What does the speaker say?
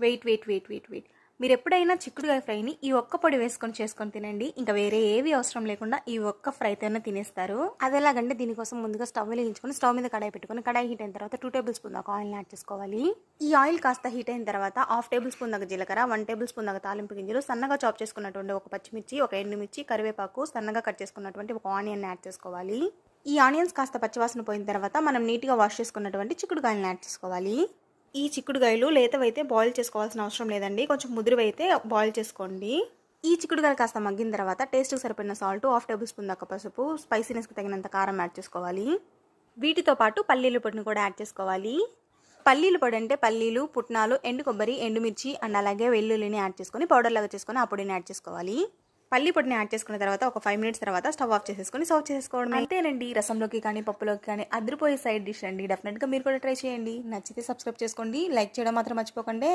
Wait. మీరు ఎప్పుడైనా చిక్కుడుకాయ ఫ్రైని ఈ ఒక్క పొడి వేసుకొని చేసుకొని తినండి. ఇంకా వేరే ఏవి అవసరం లేకుండా ఈ ఒక్క ఫ్రైతోనే తినేస్తారు. అది ఎలాగంటే దీనికోసం ముందుగా స్టవ్ వెలిగించుకొని స్టవ్ మీద కడాయి పెట్టుకొని కడాయి హీట్ అయిన తర్వాత 2 టేబుల్ స్పూన్ దాకా ఆయిల్ని యాడ్ చేసుకోవాలి. ఈ ఆయిల్ కాస్త హీట్ అయిన తర్వాత 1/2 టేబుల్ స్పూన్ దాకా జీలకర్ర, 1 టేబుల్ స్పూన్ దాకా తాలింపు గింజలు, సన్నగా చాప్ చేసుకున్నటువంటి ఒక పచ్చిమిర్చి, ఒక ఎండుమిర్చి, కరివేపాకు, సన్నగా కట్ చేసుకున్నటువంటి ఒక ఆనియన్ యాడ్ చేసుకోవాలి. ఈ ఆనియన్స్ కాస్త పచ్చివాసన పోయిన తర్వాత మనం నీట్గా వాష్ చేసుకున్నటువంటి చిక్కుడుకాయలను యాడ్ చేసుకోవాలి. ఈ చిక్కుడుకాయలు లేతవైతే బాయిల్ చేసుకోవాల్సిన అవసరం లేదండి, కొంచెం ముదురువైతే బాయిల్ చేసుకోండి. ఈ చిక్కుడుకాయలు కాస్త మగ్గిన తర్వాత టేస్ట్కి సరిపడిన సాల్ట్, 1/2 టేబుల్ స్పూన్ దాకా పసుపు, స్పైసీనెస్కి తగినంత కారం యాడ్ చేసుకోవాలి. వీటితో పాటు పల్లీల పొడిని కూడా యాడ్ చేసుకోవాలి. పల్లీల పొడి అంటే పల్లీలు, పుట్నాలు, ఎండు కొబ్బరి, ఎండుమిర్చి అండ్ అలాగే వెల్లుల్లిని యాడ్ చేసుకొని పౌడర్ లాగా చేసుకొని ఆ పొడిని యాడ్ చేసుకోవాలి. పల్లి పొడిని యాడ్ చేసుకున్న తర్వాత ఒక 5 మినిట్స్ తర్వాత స్టవ్ ఆఫ్ చేసేసుకొని సర్వ్ చేసుకోవడం అంతేనండి. రసంలోకి కానీ పప్పులోకి కానీ అదిరిపోయే సైడ్ డిష్ అండి. డెఫినెట్గా మీరు కూడా ట్రై చేయండి. నచ్చితే సబ్స్క్రైబ్ చేసుకోండి, లైక్ చేయడం మాత్రం మర్చిపోకండి.